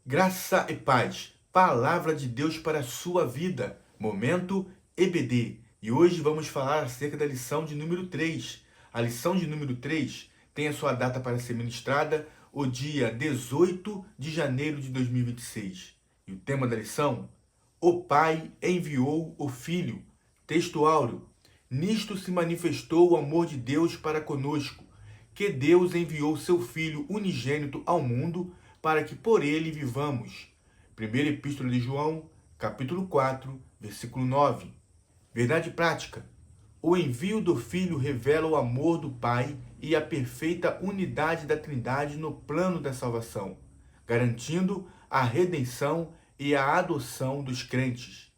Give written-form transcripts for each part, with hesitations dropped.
Graça e paz, palavra de Deus para a sua vida, momento EBD. E hoje vamos falar acerca da lição de número 3. A lição de número 3 tem a sua data para ser ministrada o dia 18 de janeiro de 2026. E o tema da lição: O Pai enviou o Filho. Texto áureo: Nisto se manifestou o amor de Deus para conosco, que Deus enviou seu Filho unigênito ao mundo para que por ele vivamos. Primeira Epístola de João, capítulo 4, versículo 9. Verdade prática. O envio do Filho revela o amor do Pai e a perfeita unidade da Trindade no plano da salvação, garantindo a redenção e a adoção dos crentes.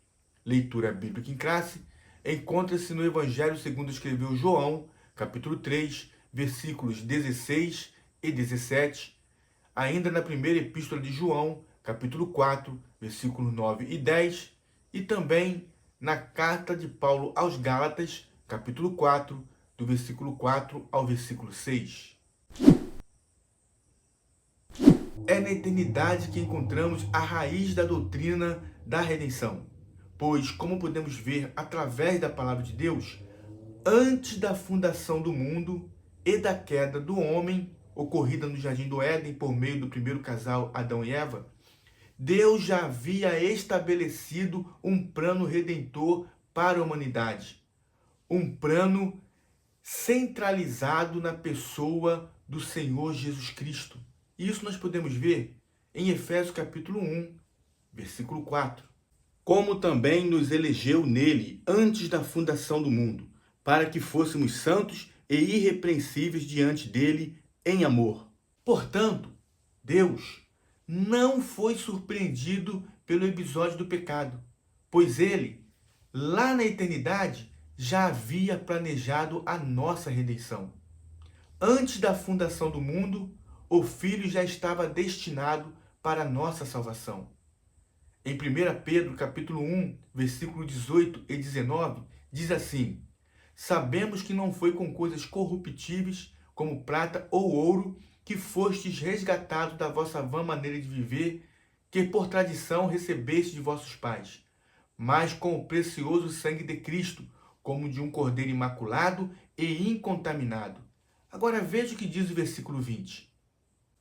Leitura bíblica em classe encontra-se no Evangelho segundo escreveu João, capítulo 3, versículos 16 e 17, ainda na primeira epístola de João, capítulo 4, versículos 9 e 10, e também na carta de Paulo aos Gálatas, capítulo 4, do versículo 4 ao versículo 6. É na eternidade que encontramos a raiz da doutrina da redenção, pois, como podemos ver através da palavra de Deus, antes da fundação do mundo e da queda do homem, ocorrida no Jardim do Éden por meio do primeiro casal Adão e Eva, Deus já havia estabelecido um plano redentor para a humanidade. Um plano centralizado na pessoa do Senhor Jesus Cristo. Isso nós podemos ver em Efésios capítulo 1, versículo 4. Como também nos elegeu nele antes da fundação do mundo, para que fôssemos santos e irrepreensíveis diante dele em amor. Portanto, Deus não foi surpreendido pelo episódio do pecado, pois ele, lá na eternidade, já havia planejado a nossa redenção. Antes da fundação do mundo, o Filho já estava destinado para a nossa salvação. Em 1 Pedro, capítulo 1, versículo 18 e 19, diz assim: Sabemos que não foi com coisas corruptíveis, como prata ou ouro, que fostes resgatados da vossa vã maneira de viver, que por tradição recebeste de vossos pais, mas com o precioso sangue de Cristo, como de um cordeiro imaculado e incontaminado. Agora veja o que diz o versículo 20.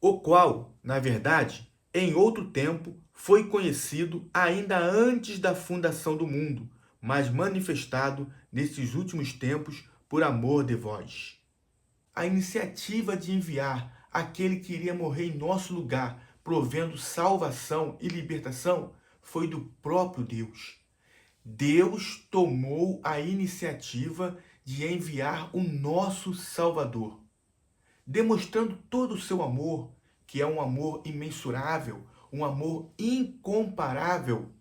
O qual, na verdade, em outro tempo, foi conhecido ainda antes da fundação do mundo, mas manifestado nesses últimos tempos por amor de vós. A iniciativa de enviar aquele que iria morrer em nosso lugar, provendo salvação e libertação, foi do próprio Deus. Deus tomou a iniciativa de enviar o nosso Salvador, demonstrando todo o seu amor, que é um amor imensurável, um amor incomparável.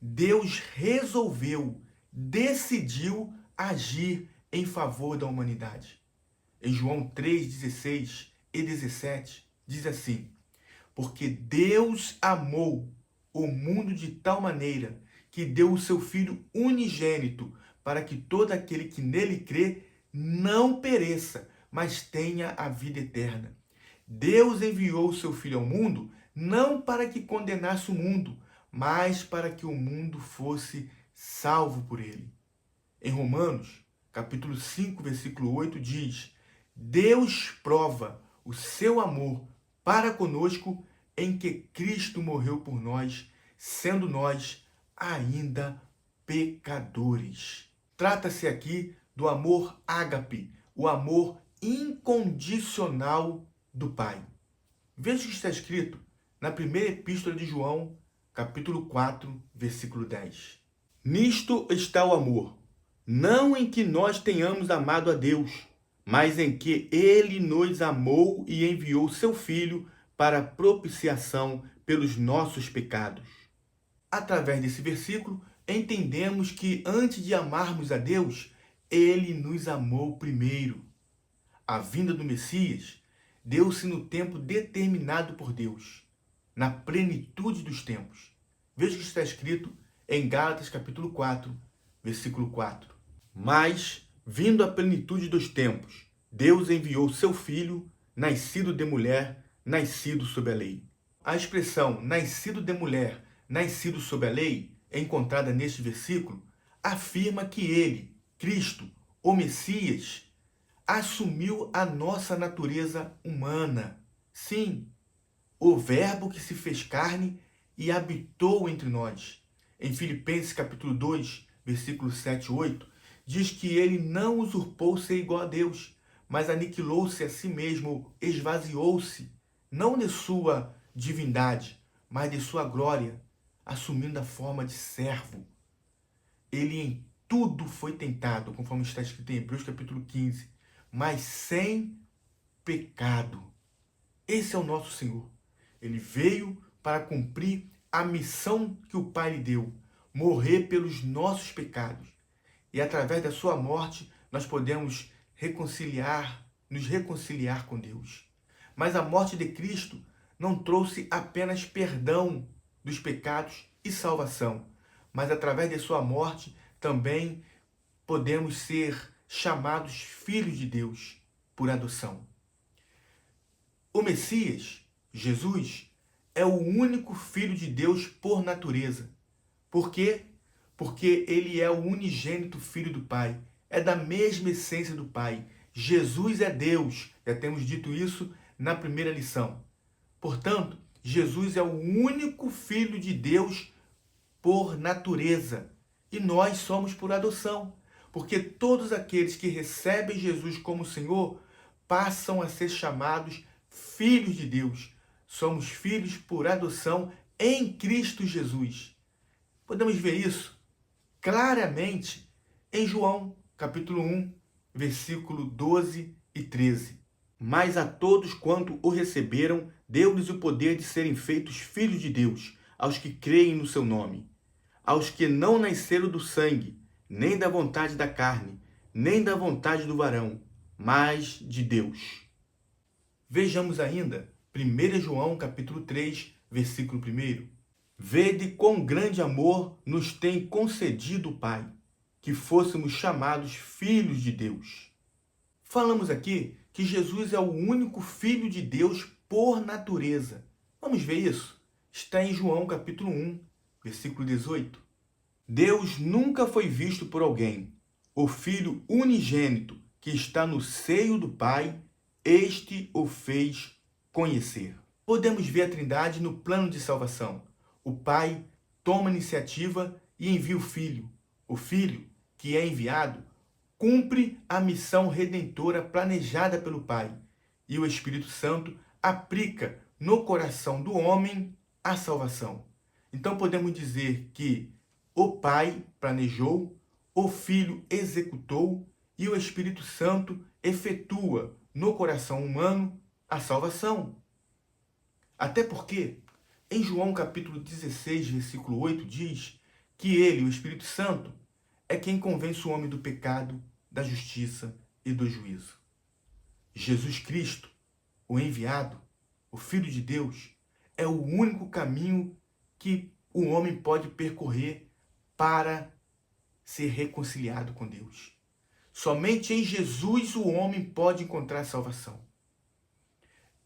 Deus resolveu, decidiu agir em favor da humanidade. Em João 3:16 e 17, diz assim: Porque Deus amou o mundo de tal maneira que deu o seu Filho unigênito, para que todo aquele que nele crê não pereça, mas tenha a vida eterna. Deus enviou o seu Filho ao mundo não para que condenasse o mundo, mas para que o mundo fosse salvo por ele. Em Romanos, capítulo 5, versículo 8, diz: Deus prova o seu amor para conosco em que Cristo morreu por nós, sendo nós ainda pecadores. Trata-se aqui do amor ágape, o amor incondicional do Pai. Veja o que está escrito na primeira epístola de João, capítulo 4, versículo 10. Nisto está o amor, não em que nós tenhamos amado a Deus, mas em que ele nos amou e enviou seu Filho para propiciação pelos nossos pecados. Através desse versículo, entendemos que antes de amarmos a Deus, ele nos amou primeiro. A vinda do Messias deu-se no tempo determinado por Deus, na plenitude dos tempos. Veja o que está escrito em Gálatas capítulo 4, versículo 4. Mas, vindo a plenitude dos tempos, Deus enviou seu Filho, nascido de mulher, nascido sob a lei. A expressão nascido de mulher, nascido sob a lei, encontrada neste versículo, afirma que ele, Cristo, o Messias, assumiu a nossa natureza humana. Sim, o Verbo que se fez carne e habitou entre nós. Em Filipenses capítulo 2, versículos 7 e 8, diz que ele não usurpou ser igual a Deus, mas aniquilou-se a si mesmo, esvaziou-se, não de sua divindade, mas de sua glória, assumindo a forma de servo. Ele em tudo foi tentado, conforme está escrito em Hebreus capítulo 15, mas sem pecado. Esse é o nosso Senhor. Ele veio para cumprir a missão que o Pai lhe deu, morrer pelos nossos pecados. E através da sua morte, nós podemos nos reconciliar com Deus. Mas a morte de Cristo não trouxe apenas perdão dos pecados e salvação, mas através de sua morte também podemos ser chamados filhos de Deus por adoção. O Messias, Jesus, é o único Filho de Deus por natureza. Por quê? Porque ele é o unigênito Filho do Pai. É da mesma essência do Pai. Jesus é Deus. Já temos dito isso na primeira lição. Portanto, Jesus é o único Filho de Deus por natureza. E nós somos por adoção. Porque todos aqueles que recebem Jesus como Senhor passam a ser chamados filhos de Deus. Somos filhos por adoção em Cristo Jesus. Podemos ver isso claramente em João, capítulo 1, versículo 12 e 13. Mas a todos quanto o receberam, deu-lhes o poder de serem feitos filhos de Deus, aos que creem no seu nome. Aos que não nasceram do sangue, nem da vontade da carne, nem da vontade do varão, mas de Deus. Vejamos ainda 1 João capítulo 3, versículo 1. Vede quão grande amor nos tem concedido o Pai, que fôssemos chamados filhos de Deus. Falamos aqui que Jesus é o único Filho de Deus por natureza. Vamos ver isso? Está em João capítulo 1, versículo 18. Deus nunca foi visto por alguém. O Filho unigênito que está no seio do Pai, este o fez conhecer. Podemos ver a Trindade no plano de salvação. O Pai toma a iniciativa e envia o Filho. O Filho, que é enviado, cumpre a missão redentora planejada pelo Pai. E o Espírito Santo aplica no coração do homem a salvação. Então podemos dizer que o Pai planejou, o Filho executou e o Espírito Santo efetua no coração humano a salvação. Até porque, em João capítulo 16, versículo 8, diz que ele, o Espírito Santo, é quem convence o homem do pecado, da justiça e do juízo. Jesus Cristo, o enviado, o Filho de Deus, é o único caminho que o homem pode percorrer para ser reconciliado com Deus. Somente em Jesus o homem pode encontrar salvação.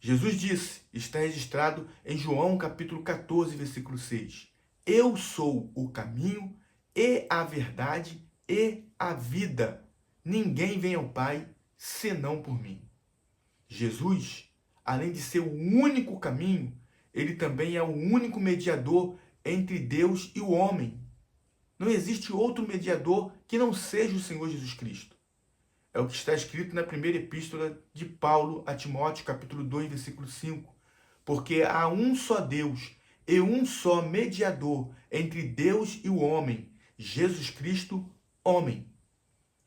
Jesus disse, está registrado em João capítulo 14, versículo 6. Eu sou o caminho e a verdade e a vida. Ninguém vem ao Pai senão por mim. Jesus, além de ser o único caminho, ele também é o único mediador entre Deus e o homem. Não existe outro mediador que não seja o Senhor Jesus Cristo. É o que está escrito na primeira epístola de Paulo a Timóteo, capítulo 2, versículo 5. Porque há um só Deus e um só mediador entre Deus e o homem, Jesus Cristo, homem.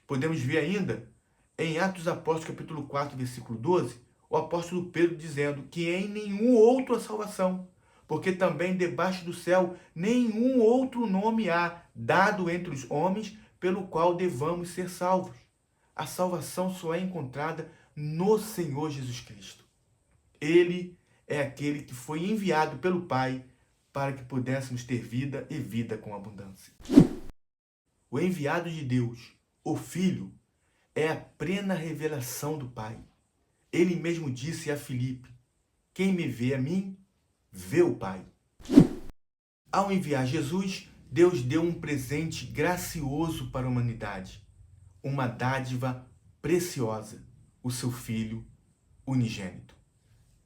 Podemos ver ainda em Atos Apóstolos, capítulo 4, versículo 12, o apóstolo Pedro dizendo que em nenhum outro há salvação, porque também debaixo do céu nenhum outro nome há dado entre os homens pelo qual devamos ser salvos. A salvação só é encontrada no Senhor Jesus Cristo. Ele é aquele que foi enviado pelo Pai para que pudéssemos ter vida e vida com abundância. O enviado de Deus, o Filho, é a plena revelação do Pai. Ele mesmo disse a Filipe, quem me vê a mim, vê o Pai. Ao enviar Jesus, Deus deu um presente gracioso para a humanidade, uma dádiva preciosa, o seu Filho unigênito.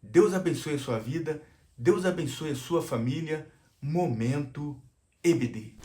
Deus abençoe a sua vida, Deus abençoe a sua família. Momento EBD.